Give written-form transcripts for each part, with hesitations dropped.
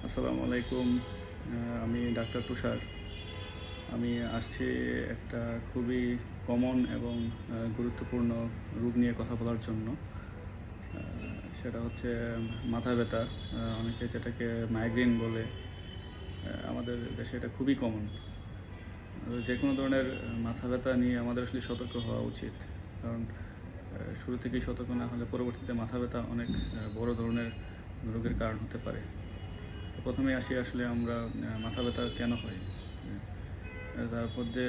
আসসালামু আলাইকুম। আমি ডাক্তার তুষার। আমি আসছি একটা খুবই কমন এবং গুরুত্বপূর্ণ রোগ নিয়ে কথা বলার জন্য। আ সেটা হচ্ছে মাথা ব্যথা। অনেকে যেটাকে মাইগ্রেন বলে। আমাদের দেশে এটা খুবই কমন। যেকোনো ধরনের মাথা ব্যথা নিয়ে আমাদের আসলে সতর্ক হওয়া উচিত। কারণ শুরু থেকেই সতর্ক না হলে পরবর্তীতে মাথা ব্যথা অনেক বড় ধরনের রোগের কারণ হতে পারে। তো ১ম এই আসি আসলে আমরা মাথা ব্যথা কেন হয়? তার মধ্যে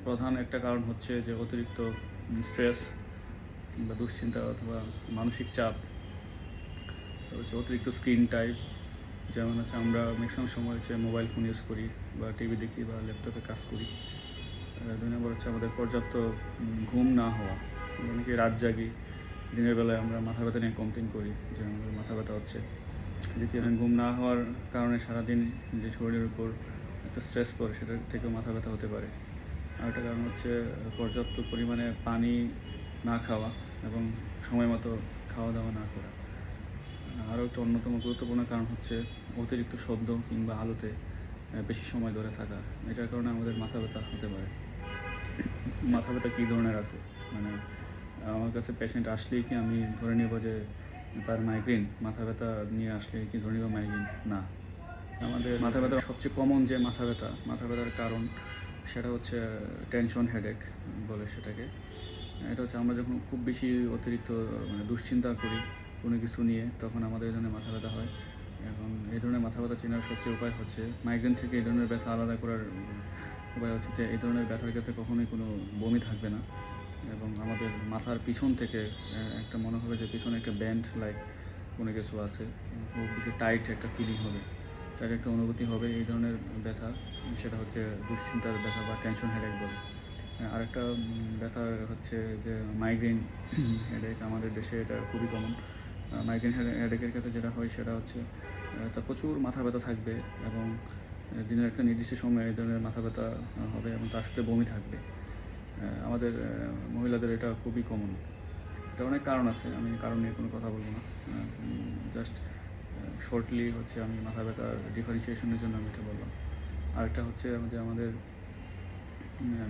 প্রধান একটা কারণ হচ্ছে যে অতিরিক্ত স্ট্রেস কিংবা দুশ্চিন্তা অথবা মানসিক চাপ। তো হচ্ছে অতিরিক্ত স্ক্রিন টাইম, যেমন হচ্ছে আমরা ম্যাক্সিমাম সময় হচ্ছে মোবাইল ফোন ইউজ করি বা টিভি দেখি বা ল্যাপটপে কাজ করি। ২ নম্বর হচ্ছে আমাদের পর্যাপ্ত ঘুম না হওয়া। আমরা অনেকেই রাত জাগি, দিনের বেলায় আমরা মাথা ব্যথা নিয়ে কমপ্লেইন করি যে আমাদের মাথা ব্যথা হচ্ছে। দ্বিতীয়ত ঘুম না হওয়ার কারণে সারাদিন যে শরীরের উপর একটা স্ট্রেস পড়ে সেটার থেকেও মাথা ব্যথা হতে পারে। আরেকটা কারণ হচ্ছে পর্যাপ্ত পরিমাণে পানি না খাওয়া এবং সময় মতো খাওয়া-দাওয়া না করা। আরও একটা অন্যতম গুরুত্বপূর্ণ কারণ হচ্ছে অতিরিক্ত শব্দ কিংবা আলোতে বেশি সময় ধরে থাকা। এটার কারণে আমাদের মাথা ব্যথা হতে পারে। মাথা ব্যথা কী ধরনের আছে? মানে আমার কাছে পেশেন্ট আসলেই কি আমি ধরে নিব যে তার মাইগ্রেন, মাথা ব্যথা নিয়ে আসলেই কি ধরে নিব মাইগ্রেন? না। আমাদের মাথা ব্যথার সবচেয়ে কমন যে মাথা ব্যথার কারণ সেটা হচ্ছে টেনশন হেডেক বলে সেটাকে। এটা হচ্ছে আমরা যখন খুব বেশি অতিরিক্ত দুশ্চিন্তা করি কোনো কিছু নিয়ে, তখন আমাদের এই ধরনের মাথা ব্যথা হয়। এখন এই ধরনের মাথা ব্যথা চেনার সবচেয়ে উপায় হচ্ছে মাইগ্রেন থেকে এই ধরনের ব্যথা আলাদা করার উপায় হচ্ছে যে এই ধরনের ব্যথার ক্ষেত্রে কখনোই কোনো বমি থাকবে না এবং আমাদের মাথার পিছন থেকে একটা মনে হবে যে পিছনে একটা ব্যান্ড লাইক কোনো কিছু আছে। খুব বেশি টাইট একটা ফিলিং হবে। টাইট একটা অনুভূতি হবে এই ধরনের ব্যথা। সেটা হচ্ছে দুশ্চিন্তার ব্যথা বা টেনশন হেডেক বলে। আরেকটা ব্যথা হচ্ছে যে মাইগ্রেন হেডেক। আমাদের দেশে এটা খুবই কমন। মাইগ্রেন হেডেকের ক্ষেত্রে যেটা হয় সেটা হচ্ছে তার প্রচুর মাথা ব্যথা থাকবে এবং দিনের একটা নির্দিষ্ট সময়ে এই ধরনের মাথা ব্যথা হবে এবং তার সাথে বমি থাকবে। আমাদের মহিলাদের এটা খুবই কমন। এটার অনেক কারণ আছে। আমি কারণ নিয়ে কোনো কথা বলব না। জাস্ট শর্টলি হচ্ছে আমি মাথা ব্যথার ডিফারেন্সিয়েশনের জন্য আমি এটা বললাম। আরেকটা হচ্ছে যে আমাদের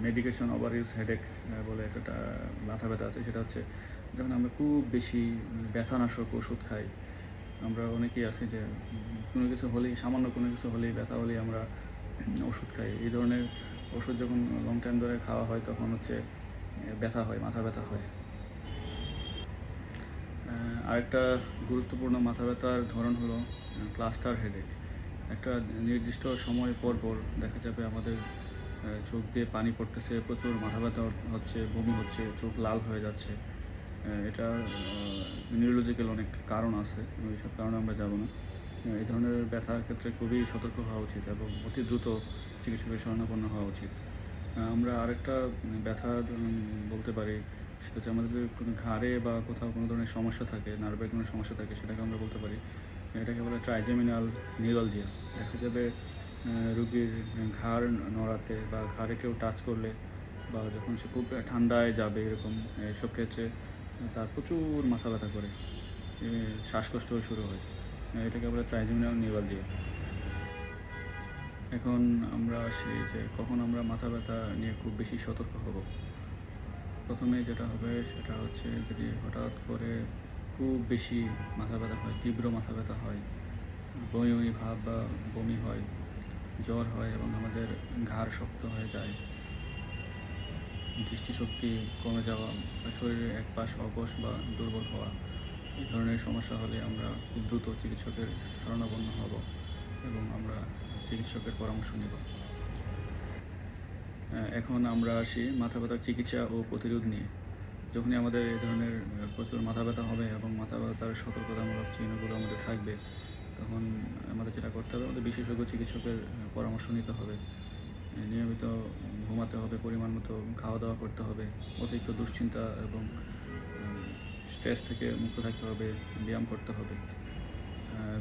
মেডিকেশন ওভার ইউজ হেডেক বলে একটা মাথা ব্যথা আছে। সেটা হচ্ছে যখন আমরা খুব বেশি ব্যথানাশক ওষুধ খাই। আমরা অনেকেই আছি যে কোনো কিছু হলেই, সামান্য কোনো কিছু হলেই, ব্যথা হলেই আমরা ওষুধ খাই। এই ধরনের ওষুধ যখন লং টাইম ধরে খাওয়া হয় তখন হচ্ছে ব্যথা হয়, মাথা ব্যথা হয়। আরেকটা গুরুত্বপূর্ণ মাথা ব্যথার ধরন হলো ক্লাস্টার হেডেক। একটা নির্দিষ্ট সময় পর দেখা যাবে আমাদের চোখ দিয়ে পানি পড়তেছে, প্রচুর মাথা ব্যথা হচ্ছে, বমি হচ্ছে, চোখ লাল হয়ে যাচ্ছে। এটা নিউরোলজিক্যাল অনেক কারণ আছে। ওইসব কারণে আমরা যাব না। এই ধরনের ব্যথার ক্ষেত্রে খুবই সতর্ক হওয়া উচিত এবং অতি দ্রুত চিকিৎসকের শরণাপন্ন হওয়া উচিত। আমরা আরেকটা ব্যথা বলতে পারি, সেটা হচ্ছে আমাদের যদি কোনো ঘাড়ে বা কোথাও কোনো ধরনের সমস্যা থাকে, নার্ভের কোনো সমস্যা থাকে, সেটাকে আমরা বলতে পারি, এটাকে বলে ট্রাইজেমিনাল নিউরালজিয়া। দেখা যাবে রোগীর ঘাড় নড়াতে বা ঘাড়ে কেউ টাচ করলে বা যখন সে খুব ঠান্ডায় যাবে এরকম এসব ক্ষেত্রে তার প্রচুর মাথা ব্যথা করে, শ্বাসকষ্টও শুরু হয়। এটাকে বলে ট্রাইজেমিনাল নিউরালজিয়া। এখন আমরা আসি যে কখন আমরা মাথা ব্যথা নিয়ে খুব বেশি সতর্ক হব। ১ম এ যেটা হবে সেটা হচ্ছে যদি হঠাৎ করে খুব বেশি মাথা ব্যথা হয়, তীব্র মাথা ব্যথা হয়, বমি ভাব বা বমি হয়, জ্বর হয় এবং আমাদের ঘাড় শক্ত হয়ে যায়, দৃষ্টিশক্তি কমে যাওয়া বা শরীরের এক পাশ অবশ বা দুর্বল হওয়া, এই ধরনের সমস্যা হলে আমরা খুব দ্রুত চিকিৎসকের শরণাপন্ন হব এবং আমরা চিকিৎসকের পরামর্শ নেব। এখন আমরা আসি মাথা ব্যথার চিকিৎসা ও প্রতিরোধ নিয়ে। যখনই আমাদের এই ধরনের প্রচুর মাথা ব্যথা হবে এবং মাথা ব্যথার সতর্কতামূলক চিহ্নগুলো আমাদের থাকবে, তখন আমাদের যেটা করতে হবে, আমাদের বিশেষজ্ঞ চিকিৎসকের পরামর্শ নিতে হবে। নিয়মিত ঘুমাতে হবে, পরিমাণ মতো খাওয়া-দাওয়া করতে হবে, অতিরিক্ত দুশ্চিন্তা এবং স্ট্রেস থেকে মুক্ত থাকতে হবে, ব্যায়াম করতে হবে।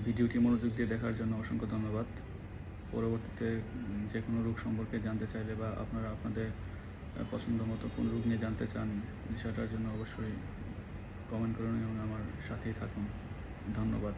ভিডিওটি মনোযোগ দিয়ে দেখার জন্য অসংখ্য ধন্যবাদ। পরবর্তীতে যে কোনো রোগ সম্পর্কে জানতে চাইলে বা আপনারা আপনাদের পছন্দ মতো কোন রোগ নিয়ে জানতে চান, বিষয়টার জন্য অবশ্যই কমেন্ট করুন এবং আমার সাথেই থাকুন। ধন্যবাদ।